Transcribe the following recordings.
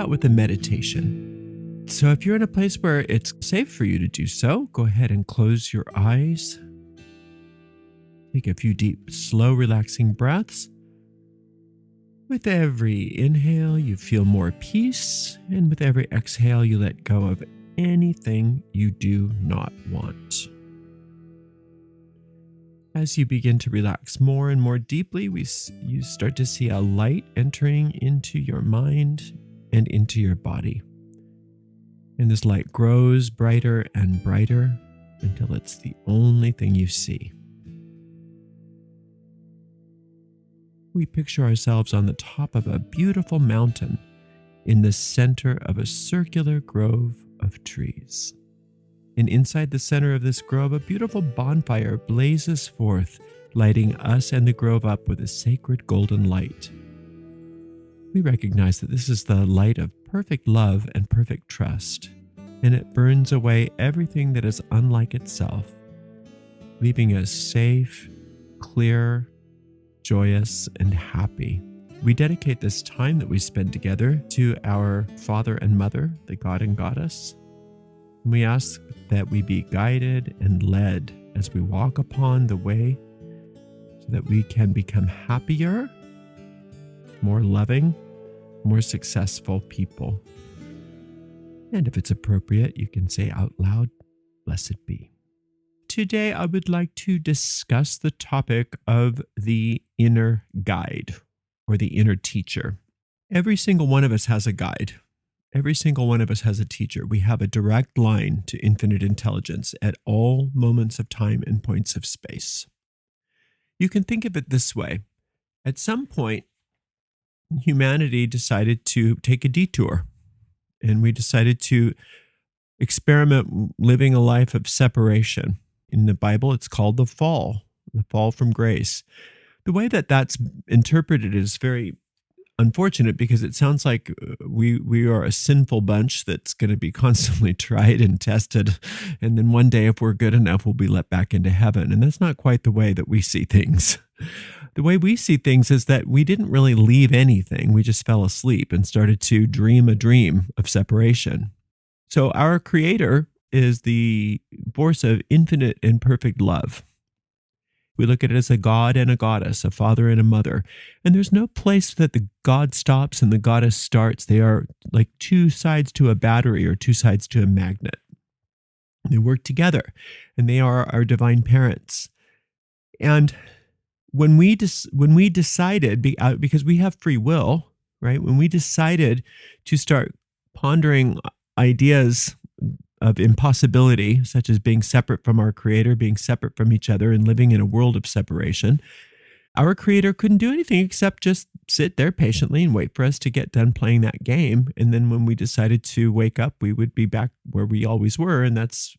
out with a meditation. So if you're in a place where it's safe for you to do so, go ahead and close your eyes. Take a few deep, slow, relaxing breaths. With every inhale, you feel more peace, and with every exhale, you let go of anything you do not want. As you begin to relax more and more deeply, you start to see a light entering into your mind and into your body. And this light grows brighter and brighter until it's the only thing you see. We picture ourselves on the top of a beautiful mountain in the center of a circular grove of trees. And inside the center of this grove, a beautiful bonfire blazes forth, lighting us and the grove up with a sacred golden light. We recognize that this is the light of perfect love and perfect trust, and it burns away everything that is unlike itself, leaving us safe, clear, joyous, and happy. We dedicate this time that we spend together to our Father and Mother, the God and Goddess. And we ask that we be guided and led as we walk upon the way so that we can become happier, more loving, more successful people. And if it's appropriate, you can say out loud, "Blessed be." Today, I would like to discuss the topic of the inner guide or the inner teacher. Every single one of us has a guide. Every single one of us has a teacher. We have a direct line to infinite intelligence at all moments of time and points of space. You can think of it this way. At some point, humanity decided to take a detour, and we decided to experiment living a life of separation. In the Bible, it's called the fall from grace. The way that that's interpreted is very unfortunate because it sounds like we are a sinful bunch that's going to be constantly tried and tested. And then one day, if we're good enough, we'll be let back into heaven. And that's not quite the way that we see things. The way we see things is that we didn't really leave anything. We just fell asleep and started to dream a dream of separation. So our Creator is the force of infinite and perfect love. We look at it as a God and a goddess, a father and a mother. And there's no place that the God stops and the goddess starts. They are like two sides to a battery or two sides to a magnet. They work together, and they are our divine parents. And when we decided, because we have free will, right? When we decided to start pondering ideas of impossibility, such as being separate from our Creator, being separate from each other, and living in a world of separation, our Creator couldn't do anything except just sit there patiently and wait for us to get done playing that game. And then when we decided to wake up, we would be back where we always were, and that's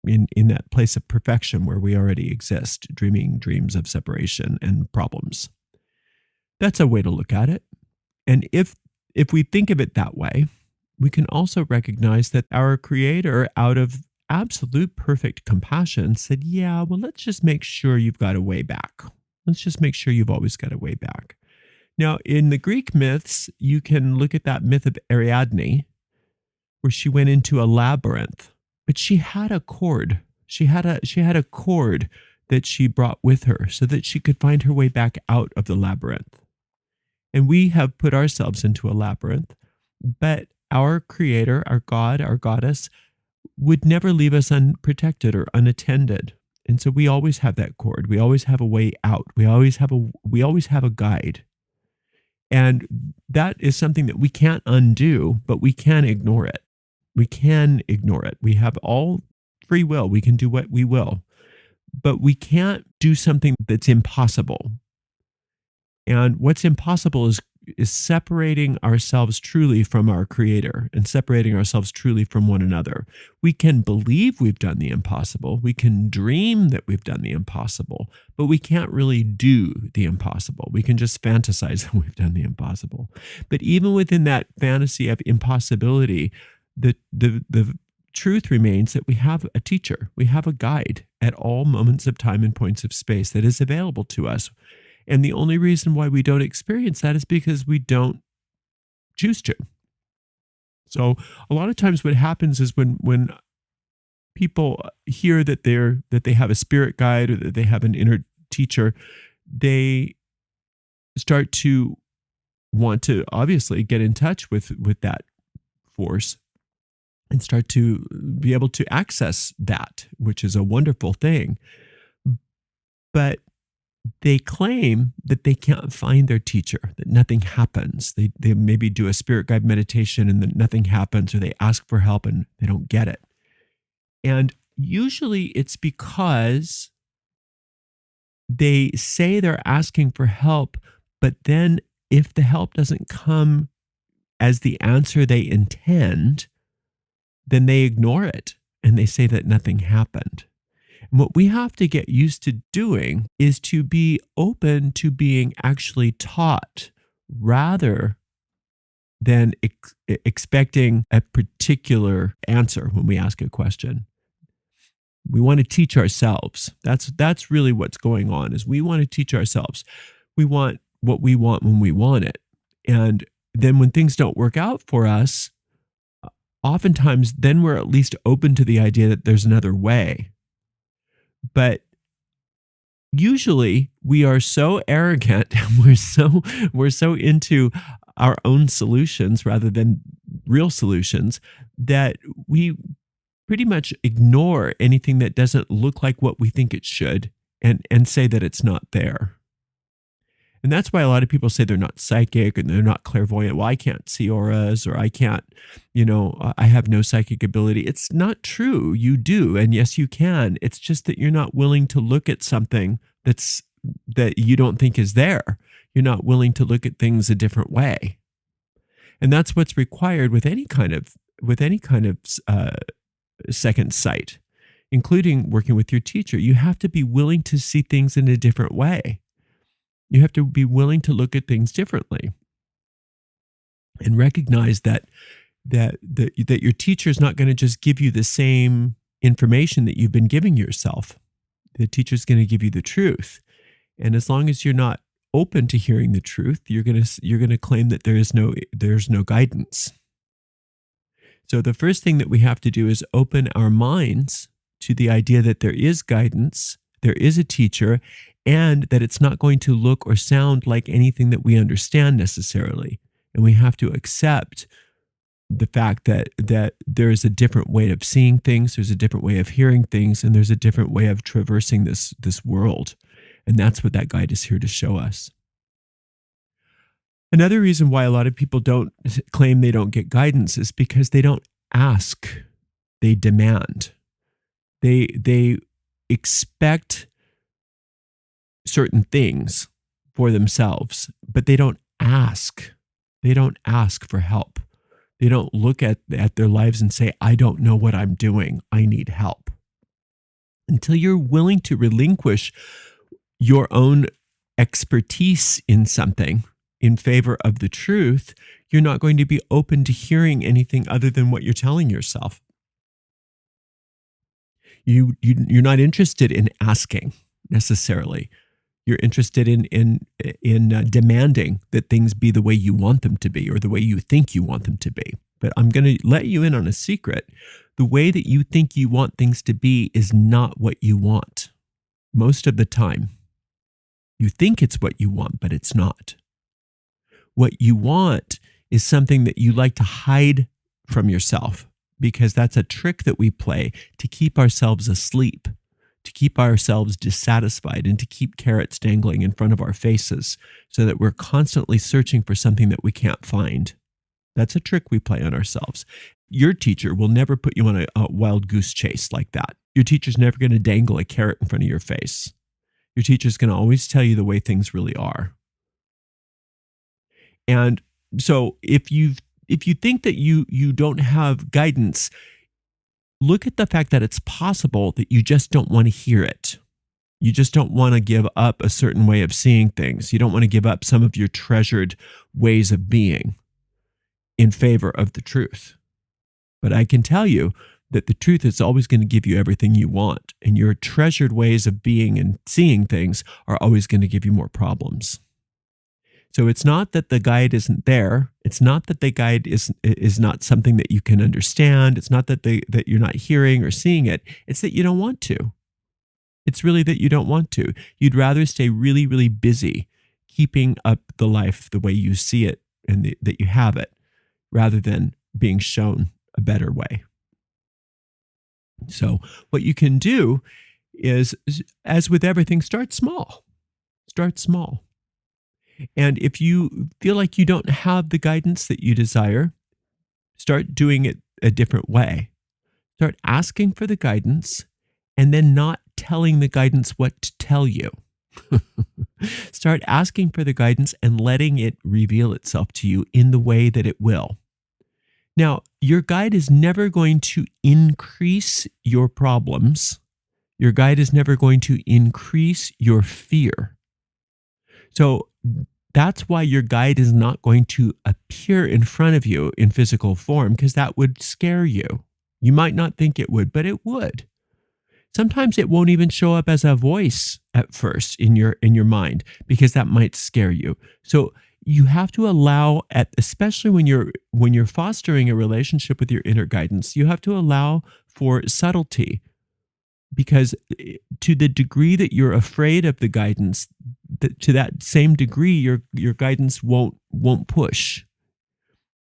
in that place of perfection where we already exist, dreaming dreams of separation and problems. That's a way to look at it. And if we think of it that way, we can also recognize that our Creator, out of absolute perfect compassion, said, yeah, well, let's just make sure you've got a way back. Let's just make sure you've always got a way back. Now, in the Greek myths, you can look at that myth of Ariadne, where she went into a labyrinth, but she had a cord. She had a cord that she brought with her so that she could find her way back out of the labyrinth. And we have put ourselves into a labyrinth, but our Creator, our God, our Goddess, would never leave us unprotected or unattended. And so we always have that cord. We always have a way out. We always have a guide. And that is something that we can't undo, but we can ignore it. We can ignore it. We have all free will. We can do what we will. But we can't do something that's impossible. And what's impossible is separating ourselves truly from our Creator and separating ourselves truly from one another. We can believe we've done the impossible. We can dream that we've done the impossible, but we can't really do the impossible. We can just fantasize that we've done the impossible. But even within that fantasy of impossibility, the truth remains that we have a teacher. We have a guide at all moments of time and points of space that is available to us. And the only reason why we don't experience that is because we don't choose to. So a lot of times what happens is when people hear that they have a spirit guide or that they have an inner teacher, they start to want to obviously get in touch with that force and start to be able to access that, which is a wonderful thing. But they claim that they can't find their teacher, that nothing happens. They maybe do a spirit guide meditation and then nothing happens, or they ask for help and they don't get it. And usually it's because they say they're asking for help, but then if the help doesn't come as the answer they intend, then they ignore it and they say that nothing happened. And what we have to get used to doing is to be open to being actually taught rather than expecting a particular answer when we ask a question. We want to teach ourselves. That's really what's going on, is we want to teach ourselves. We want what we want when we want it. And then when things don't work out for us, oftentimes then we're at least open to the idea that there's another way. But usually we are so arrogant and we're so into our own solutions rather than real solutions that we pretty much ignore anything that doesn't look like what we think it should and say that it's not there. And that's why a lot of people say they're not psychic and they're not clairvoyant. Well, I can't see auras, or I can't, I have no psychic ability. It's not true. You do. And yes, you can. It's just that you're not willing to look at something that you don't think is there. You're not willing to look at things a different way. And that's what's required with any kind of second sight, including working with your teacher. You have to be willing to see things in a different way. You have to be willing to look at things differently and recognize that your teacher is not going to just give you the same information that you've been giving yourself. The teacher is going to give you the truth. And as long as you're not open to hearing the truth, you're going to claim that there's no guidance. So the first thing that we have to do is open our minds to the idea that there is guidance, there is a teacher, and that it's not going to look or sound like anything that we understand necessarily. And we have to accept the fact that there is a different way of seeing things, there's a different way of hearing things, and there's a different way of traversing this world. And that's what that guide is here to show us. Another reason why a lot of people don't claim they don't get guidance is because they don't ask, they demand. They expect certain things for themselves, but they don't ask. They don't ask for help. They don't look at their lives and say, I don't know what I'm doing. I need help. Until you're willing to relinquish your own expertise in something in favor of the truth, you're not going to be open to hearing anything other than what you're telling yourself. You're not interested in asking necessarily. You're interested in demanding that things be the way you want them to be or the way you think you want them to be. But I'm going to let you in on a secret. The way that you think you want things to be is not what you want. Most of the time, you think it's what you want, but it's not. What you want is something that you like to hide from yourself, because that's a trick that we play to keep ourselves asleep, to keep ourselves dissatisfied, and to keep carrots dangling in front of our faces so that we're constantly searching for something that we can't find. That's a trick we play on ourselves. Your teacher will never put you on a wild goose chase like that. Your teacher's never going to dangle a carrot in front of your face. Your teacher's going to always tell you the way things really are. And so if you think that you don't have guidance, look at the fact that it's possible that you just don't want to hear it. You just don't want to give up a certain way of seeing things. You don't want to give up some of your treasured ways of being in favor of the truth. But I can tell you that the truth is always going to give you everything you want, and your treasured ways of being and seeing things are always going to give you more problems. So it's not that the guide isn't there. It's not that the guide is not something that you can understand. It's not that that you're not hearing or seeing it. It's that you don't want to. It's really that you don't want to. You'd rather stay really, really busy keeping up the life the way you see it and that you have it, rather than being shown a better way. So what you can do is, as with everything, start small. Start small. And if you feel like you don't have the guidance that you desire, start doing it a different way. Start asking for the guidance and then not telling the guidance what to tell you. Start asking for the guidance and letting it reveal itself to you in the way that it will. Now, your guide is never going to increase your problems. Your guide is never going to increase your fear. So that's why your guide is not going to appear in front of you in physical form, because that would scare you. You might not think it would, but it would. Sometimes it won't even show up as a voice at first in your mind, because that might scare you. So you have to allow, especially when you're fostering a relationship with your inner guidance, you have to allow for subtlety, because to the degree that you're afraid of the guidance, to that same degree your guidance won't push.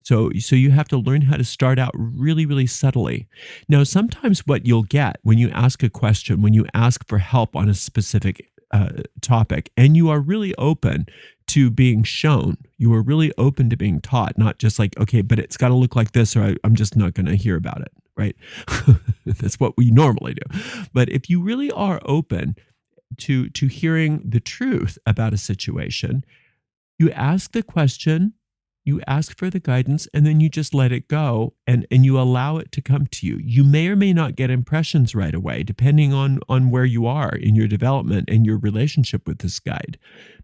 So you have to learn how to start out really, really subtly. Now, sometimes what you'll get when you ask a question, when you ask for help on a specific topic, and you are really open to being shown, you are really open to being taught, not just like, okay, but it's got to look like this, or I'm just not going to hear about it, right? That's what we normally do. But if you really are open to hearing the truth about a situation, you ask the question, you ask for the guidance, and then you just let it go, and you allow it to come to you. You may or may not get impressions right away, depending on where you are in your development and your relationship with this guide.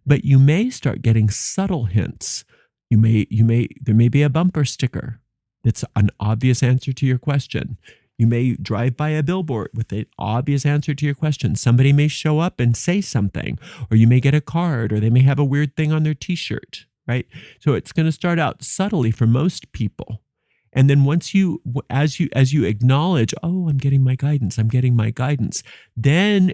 But you may start getting subtle hints. There may be a bumper sticker that's an obvious answer to your question. You may drive by a billboard with an obvious answer to your question. Somebody may show up and say something, or you may get a card, or they may have a weird thing on their t-shirt, right? So it's going to start out subtly for most people. And then as you acknowledge, oh, I'm getting my guidance, then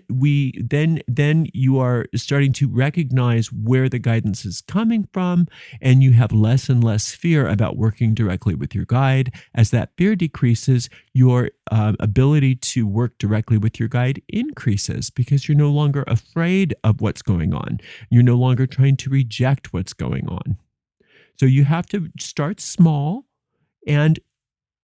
you are starting to recognize where the guidance is coming from, and you have less and less fear about working directly with your guide. As that fear decreases, your ability to work directly with your guide increases, because you're no longer afraid of what's going on. You're no longer trying to reject what's going on. So you have to start small and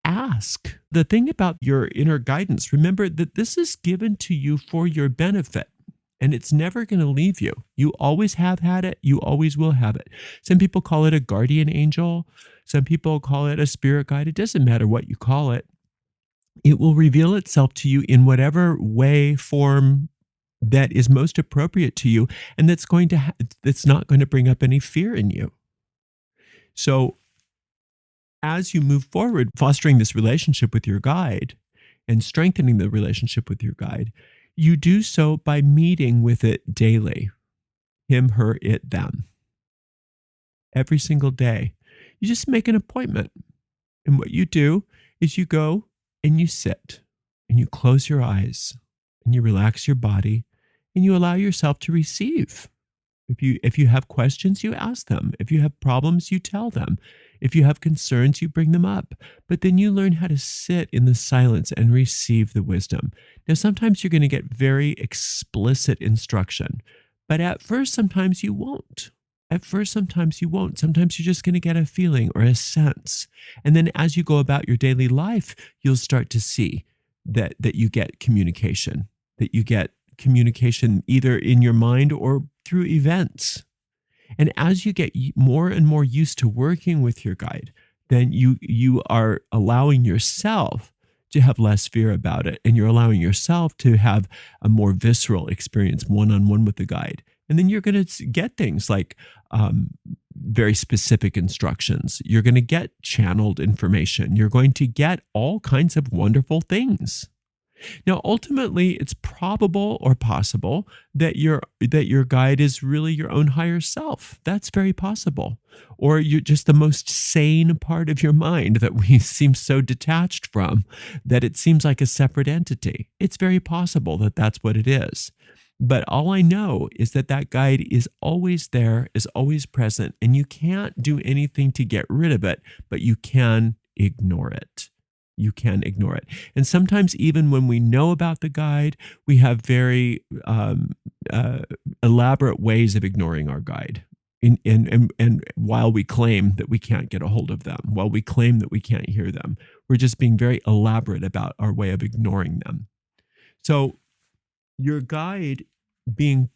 ask. The thing about your inner guidance, remember that this is given to you for your benefit, and it's never going to leave you. You always have had it. You always will have it. Some people call it a guardian angel. Some people call it a spirit guide. It doesn't matter what you call it. It will reveal itself to you in whatever way, form that is most appropriate to you, and that's not going to bring up any fear in you. So as you move forward, fostering this relationship with your guide and strengthening the relationship with your guide, you do so by meeting with it daily. Him, her, it, them. Every single day. You just make an appointment. And what you do is you go and you sit and you close your eyes and you relax your body and you allow yourself to receive. If you have questions, you ask them. If you have problems, you tell them. If you have concerns, you bring them up. But then you learn how to sit in the silence and receive the wisdom. Now, sometimes you're going to get very explicit instruction, but at first, sometimes you won't. Sometimes you're just going to get a feeling or a sense. And then as you go about your daily life, you'll start to see that you get communication, either in your mind or through events. And as you get more and more used to working with your guide, then you are allowing yourself to have less fear about it. And you're allowing yourself to have a more visceral experience one-on-one with the guide. And then you're going to get things like very specific instructions. You're going to get channeled information. You're going to get all kinds of wonderful things. Now, ultimately, it's probable or possible that your guide is really your own higher self. That's very possible. Or you're just the most sane part of your mind that we seem so detached from that it seems like a separate entity. It's very possible that that's what it is. But all I know is that that guide is always there, is always present, and you can't do anything to get rid of it, but you can ignore it. You can ignore it. And sometimes, even when we know about the guide, we have very elaborate ways of ignoring our guide. And while we claim that we can't get a hold of them, while we claim that we can't hear them, we're just being very elaborate about our way of ignoring them. So, your guide being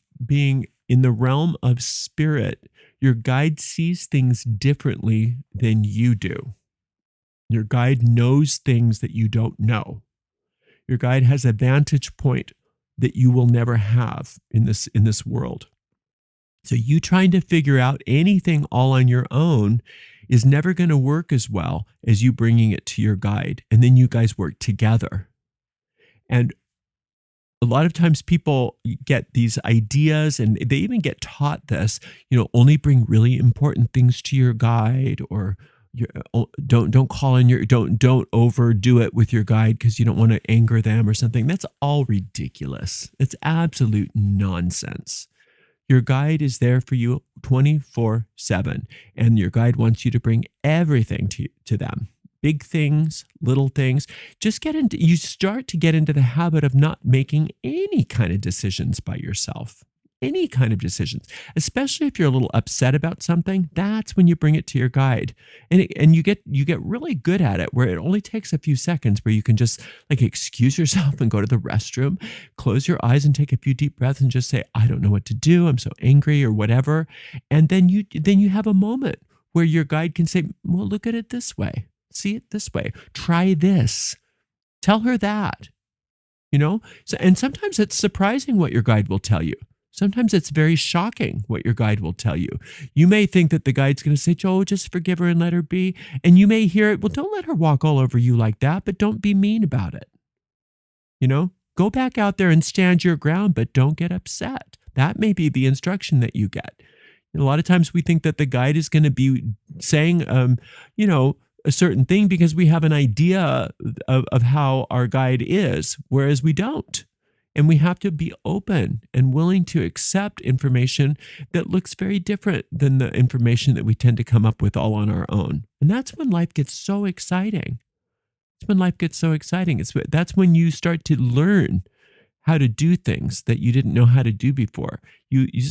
in the realm of spirit, your guide sees things differently than you do. Your guide knows things that you don't know. Your guide has a vantage point that you will never have in this world. So you trying to figure out anything all on your own is never going to work as well as you bringing it to your guide, and then you guys work together. And a lot of times people get these ideas, and they even get taught this, only bring really important things to your guide, or don't call in don't overdo it with your guide because you don't want to anger them or something. That's all ridiculous. It's absolute nonsense. Your guide is there for you 24/7, and your guide wants you to bring everything to them. Big things, little things. You start to get into the habit of not making any kind of decisions by yourself. Any kind of decisions, especially if you're a little upset about something. That's when you bring it to your guide, and you get really good at it, where it only takes a few seconds, where you can just excuse yourself and go to the restroom, close your eyes and take a few deep breaths and just say, I don't know what to do, I'm so angry, or whatever. And then you have a moment where your guide can say, well, look at it this way, see it this way, try this, tell her that. So, and sometimes it's surprising what your guide will tell you. Sometimes it's very shocking what your guide will tell you. You may think that the guide's going to say, Joe, just forgive her and let her be. And you may hear it, well, don't let her walk all over you like that, but don't be mean about it. Go back out there and stand your ground, but don't get upset. That may be the instruction that you get. And a lot of times we think that the guide is going to be saying, a certain thing because we have an idea of how our guide is, whereas we don't. And we have to be open and willing to accept information that looks very different than the information that we tend to come up with all on our own. And that's when life gets so exciting. That's when you start to learn how to do things that you didn't know how to do before.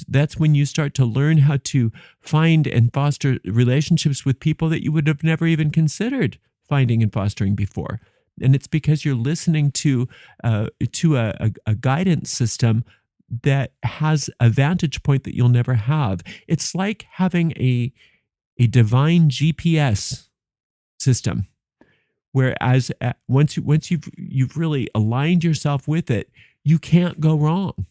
That's when you start to learn how to find and foster relationships with people that you would have never even considered finding and fostering before. And it's because you're listening to a guidance system that has a vantage point that you'll never have. It's like having a divine GPS system, whereas once you've really aligned yourself with it, you can't go wrong.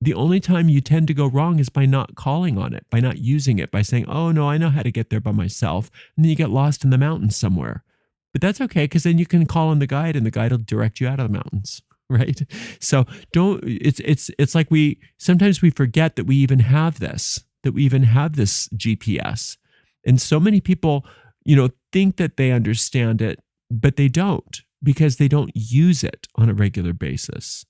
The only time you tend to go wrong is by not calling on it, by not using it, by saying, oh no, I know how to get there by myself. And then you get lost in the mountains somewhere. But that's okay, because then you can call on the guide, and the guide will direct you out of the mountains, right? So it's like sometimes we forget that we even have this GPS. And so many people, think that they understand it, but they don't, because they don't use it on a regular basis.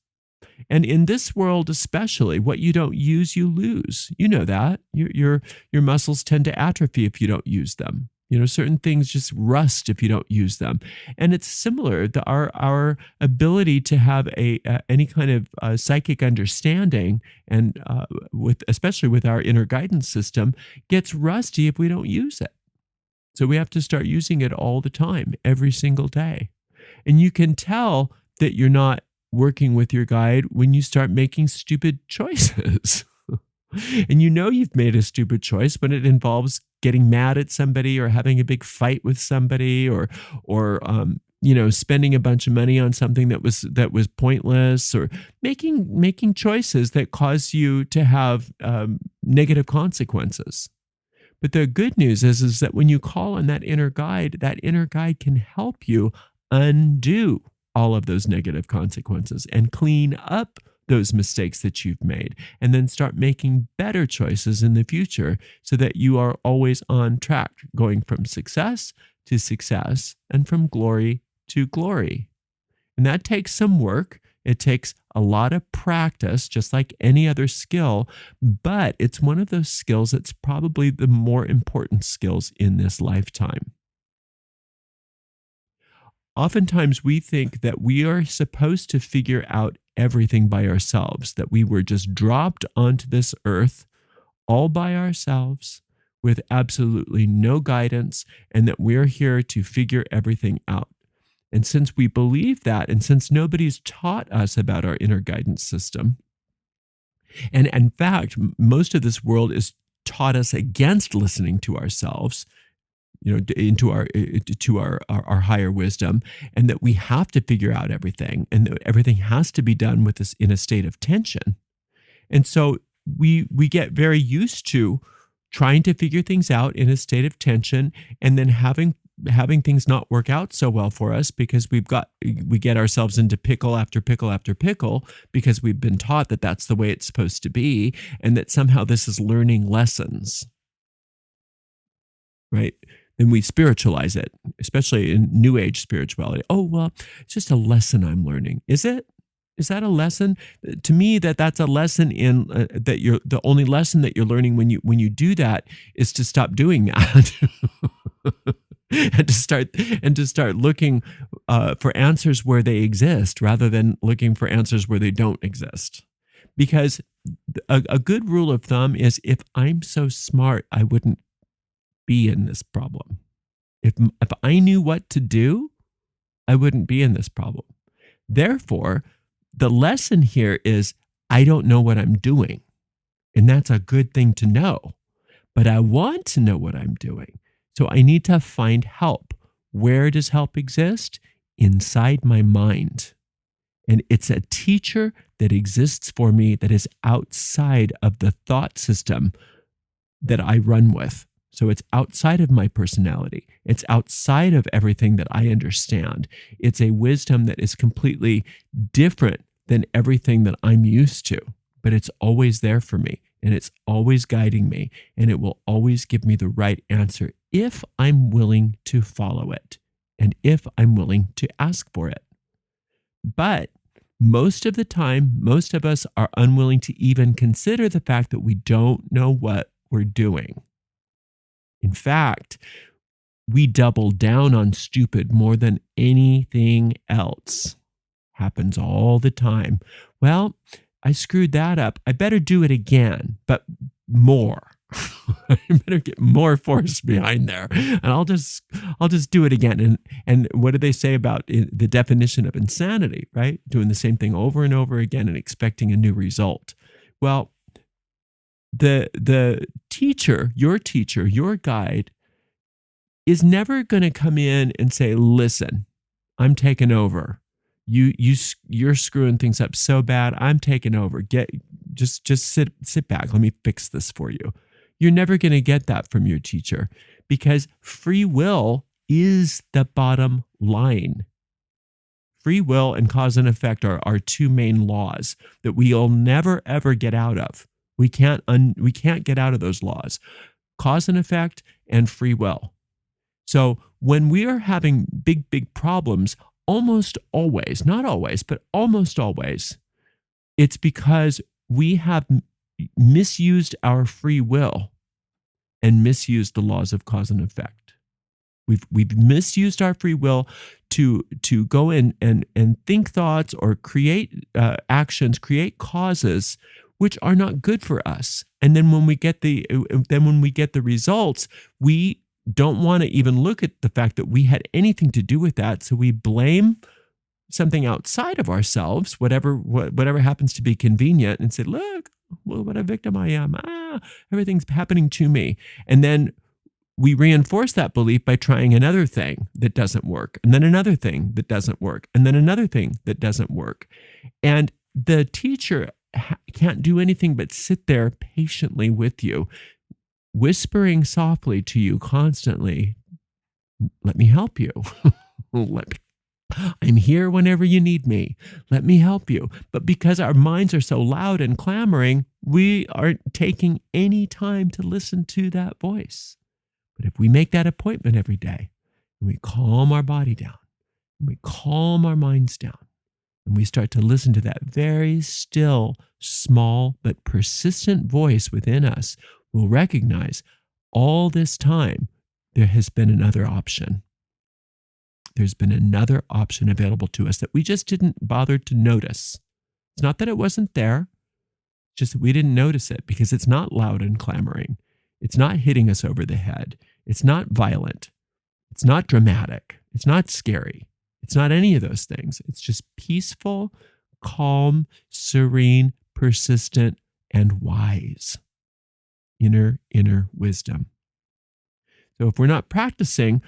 And in this world especially, what you don't use, you lose. You know that. Your muscles tend to atrophy if you don't use them. Certain things just rust if you don't use them. And it's similar. Our ability to have any kind of psychic understanding, and especially with our inner guidance system, gets rusty if we don't use it. So we have to start using it all the time, every single day. And you can tell that you're not working with your guide when you start making stupid choices. And you've made a stupid choice when it involves getting mad at somebody, or having a big fight with somebody, or spending a bunch of money on something that was pointless, or making choices that cause you to have negative consequences. But the good news is that when you call on that inner guide can help you undo all of those negative consequences and clean up those mistakes that you've made, and then start making better choices in the future so that you are always on track, going from success to success and from glory to glory. And that takes some work. It takes a lot of practice, just like any other skill, but it's one of those skills that's probably the more important skills in this lifetime. Oftentimes, we think that we are supposed to figure out everything by ourselves, that we were just dropped onto this earth all by ourselves with absolutely no guidance, and that we're here to figure everything out. And since we believe that, and since nobody's taught us about our inner guidance system, and in fact, most of this world is taught us against listening to ourselves, into our higher wisdom, and that we have to figure out everything, and that everything has to be done with us in a state of tension. And so we get very used to trying to figure things out in a state of tension, and then having things not work out so well for us because we get ourselves into pickle after pickle after pickle because we've been taught that that's the way it's supposed to be, and that somehow this is learning lessons, right? Then we spiritualize it, especially in New Age spirituality. Oh, well, it's just a lesson I'm learning. Is it? Is that a lesson? To me, that's a lesson in that you're the only lesson that you're learning when you do that is to stop doing that. and to start looking for answers where they exist rather than looking for answers where they don't exist. Because a good rule of thumb is, if I'm so smart, I wouldn't be in this problem. If I knew what to do, I wouldn't be in this problem. Therefore, the lesson here is I don't know what I'm doing. And that's a good thing to know. But I want to know what I'm doing. So I need to find help. Where does help exist? Inside my mind. And it's a teacher that exists for me that is outside of the thought system that I run with. So it's outside of my personality. It's outside of everything that I understand. It's a wisdom that is completely different than everything that I'm used to, but it's always there for me, and it's always guiding me, and it will always give me the right answer if I'm willing to follow it and if I'm willing to ask for it. But most of the time, most of us are unwilling to even consider the fact that we don't know what we're doing. In fact, we double down on stupid more than anything else. Happens all the time. Well, I screwed that up. I better do it again, but more. I better get more force behind there, and I'll just do it again. And what do they say about the definition of insanity? Right, doing the same thing over and over again and expecting a new result. Well, the teacher, your guide, is never going to come in and say, "Listen, I'm taking over. You're screwing things up so bad. I'm taking over. Just sit back. Let me fix this for you." You're never going to get that from your teacher, because free will is the bottom line. Free will and cause and effect are two main laws that we'll never ever get out of. We can't get out of those laws. Cause and effect and free will. So when we are having big problems, almost always, not always, but almost always, it's because we have misused our free will and misused the laws of cause and effect. We've misused our free will to go in and think thoughts or create actions, create causes which are not good for us. And then when we get the results, we don't want to even look at the fact that we had anything to do with that. So we blame something outside of ourselves, whatever happens to be convenient, and say, "Look, well, what a victim I am. Everything's happening to me." And then we reinforce that belief by trying another thing that doesn't work, and then another thing that doesn't work, and then another thing that doesn't work. And the teacher can't do anything but sit there patiently with you, whispering softly to you constantly, "Let me help you. I'm here whenever you need me. Let me help you. But because our minds are so loud and clamoring, we aren't taking any time to listen to that voice. But if we make that appointment every day, and we calm our body down, and we calm our minds down, and we start to listen to that very still, small, but persistent voice within us, we'll recognize all this time there has been another option. There's been another option available to us that we just didn't bother to notice. It's not that it wasn't there, just that we didn't notice it because it's not loud and clamoring. It's not hitting us over the head. It's not violent. It's not dramatic. It's not scary. It's not any of those things. It's just peaceful, calm, serene, persistent, and wise. Inner wisdom. So if we're not practicing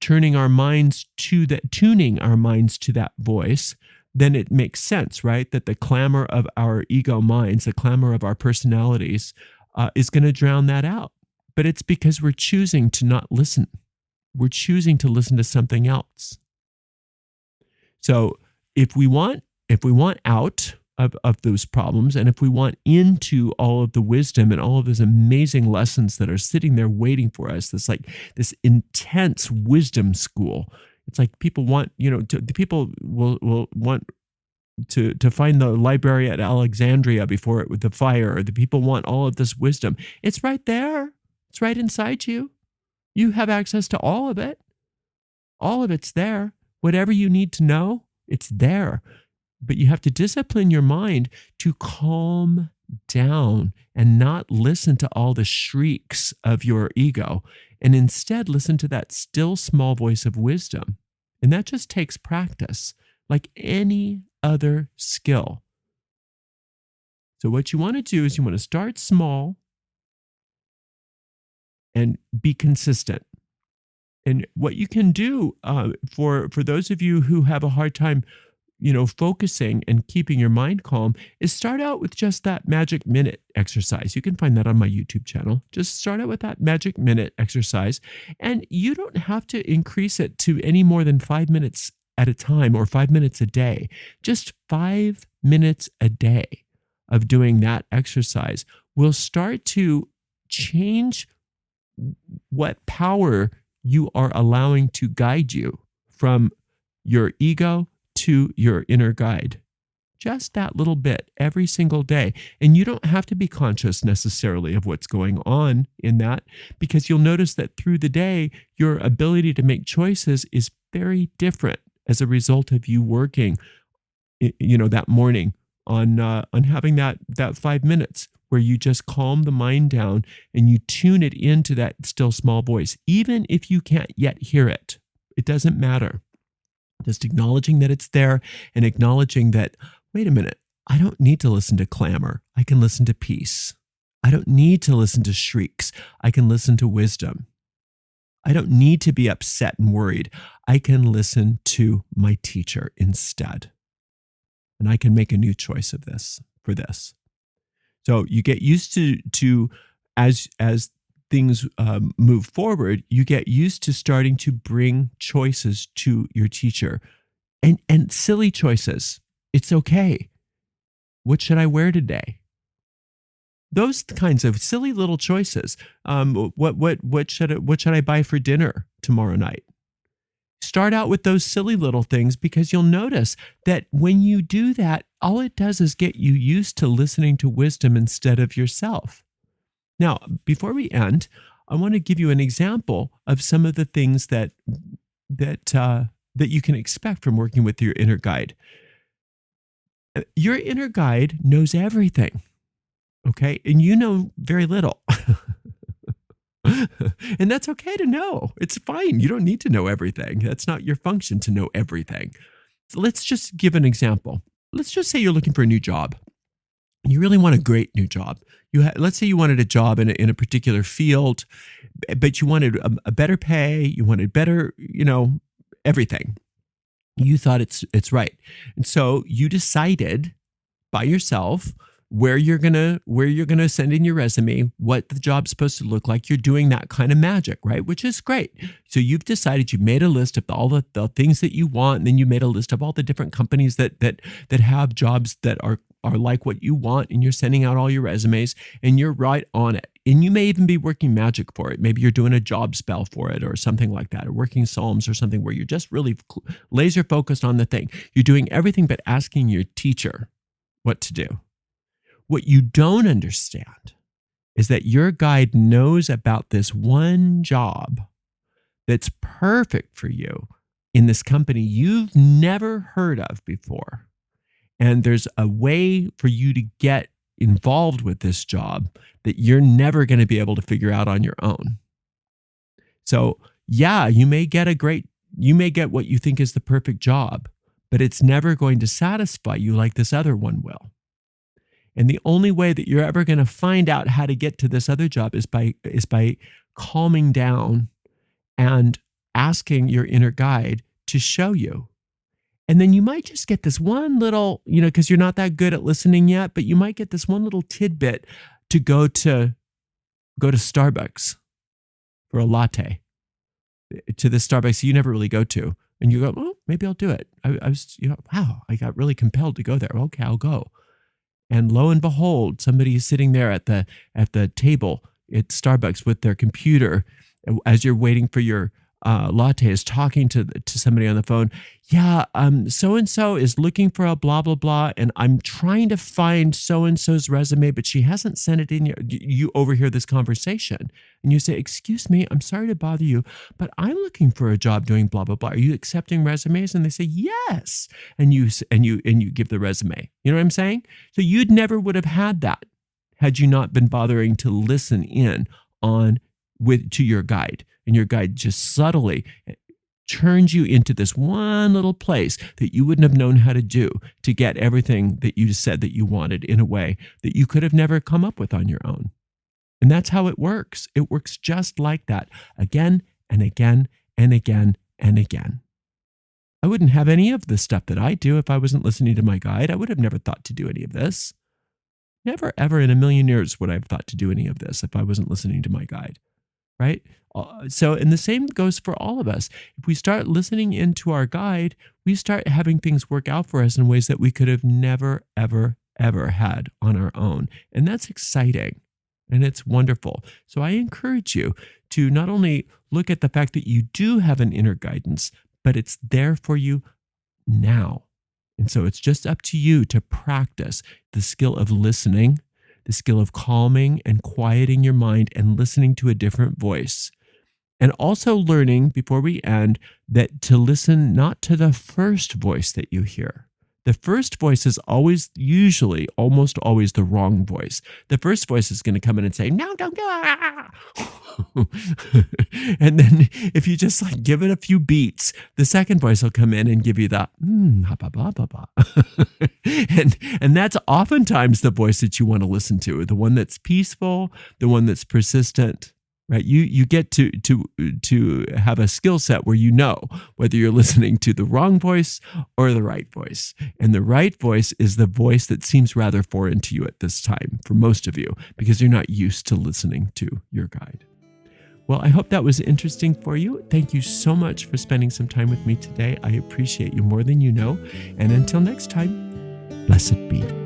tuning our minds to that voice, then it makes sense, right? That the clamor of our ego minds, the clamor of our personalities, is going to drown that out. But it's because we're choosing to not listen. We're choosing to listen to something else. So if we want out of those problems, and if we want into all of the wisdom and all of those amazing lessons that are sitting there waiting for us, this intense wisdom school. It's like people want, people will want to find the library at Alexandria before the fire, or the people want all of this wisdom. It's right there. It's right inside you. You have access to all of it. All of it's there. Whatever you need to know, it's there. But you have to discipline your mind to calm down and not listen to all the shrieks of your ego, and instead listen to that still small voice of wisdom. And that just takes practice, like any other skill. So what you want to do is you want to start small and be consistent. And what you can do for those of you who have a hard time focusing and keeping your mind calm, is start out with just that magic minute exercise. You can find that on my YouTube channel. Just start out with that magic minute exercise. And you don't have to increase it to any more than 5 minutes at a time or 5 minutes a day. Just 5 minutes a day of doing that exercise will start to change what power you are allowing to guide you from your ego to your inner guide. Just that little bit every single day. And you don't have to be conscious necessarily of what's going on in that, because you'll notice that through the day, your ability to make choices is very different as a result of you working, that morning on having that 5 minutes where you just calm the mind down and you tune it into that still small voice. Even if you can't yet hear it, it doesn't matter. Just acknowledging that it's there and acknowledging that, wait a minute, I don't need to listen to clamor. I can listen to peace. I don't need to listen to shrieks. I can listen to wisdom. I don't need to be upset and worried. I can listen to my teacher instead. And I can make a new choice for this. So you get used to as things move forward, you get used to starting to bring choices to your teacher, and silly choices. It's okay. What should I wear today? Those kinds of silly little choices. What should I buy for dinner tomorrow night? Start out with those silly little things, because you'll notice that when you do that, all it does is get you used to listening to wisdom instead of yourself. Now, before we end, I want to give you an example of some of the things that you can expect from working with your inner guide. Your inner guide knows everything, okay? And you know very little. And that's okay to know. It's fine. You don't need to know everything. That's not your function to know everything. So let's just give an example. Let's just say you're looking for a new job. You really want a great new job. Let's say you wanted a job in a particular field, but you wanted a better pay. You wanted better, everything. You thought it's right. And so you decided by yourself, where you're gonna send in your resume, what the job's supposed to look like. You're doing that kind of magic, right? Which is great. So you've decided, you made a list of all the things that you want, and then you made a list of all the different companies that have jobs that are like what you want, and you're sending out all your resumes, and you're right on it. And you may even be working magic for it. Maybe you're doing a job spell for it or something like that, or working psalms or something where you're just really laser focused on the thing. You're doing everything but asking your teacher what to do. What you don't understand is that your guide knows about this one job that's perfect for you in this company you've never heard of before. And there's a way for you to get involved with this job that you're never going to be able to figure out on your own. So yeah, you may get what you think is the perfect job, but it's never going to satisfy you like this other one will. And the only way that you're ever going to find out how to get to this other job is by calming down and asking your inner guide to show you. And then you might just get this one little, because you're not that good at listening yet, but you might get this one little tidbit to go to Starbucks for a latte, to the Starbucks you never really go to. And you go, oh, maybe I'll do it. I was, wow, I got really compelled to go there. Okay, I'll go. And lo and behold, somebody is sitting there at the table at Starbucks with their computer as you're waiting for your latte, is talking to somebody on the phone. Yeah, so-and-so is looking for a blah, blah, blah, and I'm trying to find so-and-so's resume, but she hasn't sent it in yet. You overhear this conversation, and you say, excuse me, I'm sorry to bother you, but I'm looking for a job doing blah, blah, blah. Are you accepting resumes? And they say, yes. And you give the resume. You know what I'm saying? So you'd never would have had that had you not been bothering to listen in to your guide. And your guide just subtly turns you into this one little place that you wouldn't have known how to do to get everything that you said that you wanted in a way that you could have never come up with on your own. And that's how it works. It works just like that, again and again and again and again. I wouldn't have any of the stuff that I do if I wasn't listening to my guide. I would have never thought to do any of this. Never, ever in a million years would I have thought to do any of this if I wasn't listening to my guide. Right? And the same goes for all of us. If we start listening into our guide, we start having things work out for us in ways that we could have never, ever, ever had on our own. And that's exciting and it's wonderful. So I encourage you to not only look at the fact that you do have an inner guidance, but it's there for you now. And so it's just up to you to practice the skill of listening, the skill of calming and quieting your mind and listening to a different voice. And also learning, before we end, that to listen not to the first voice that you hear. The first voice is almost always the wrong voice. The first voice is going to come in and say, no, don't do it. And then if you just give it a few beats, the second voice will come in and give you the, blah, blah, blah, blah. And that's oftentimes the voice that you want to listen to, the one that's peaceful, the one that's persistent. Right? You get to have a skill set where you know whether you're listening to the wrong voice or the right voice. And the right voice is the voice that seems rather foreign to you at this time, for most of you, because you're not used to listening to your guide. Well, I hope that was interesting for you. Thank you so much for spending some time with me today. I appreciate you more than you know. And until next time, blessed be.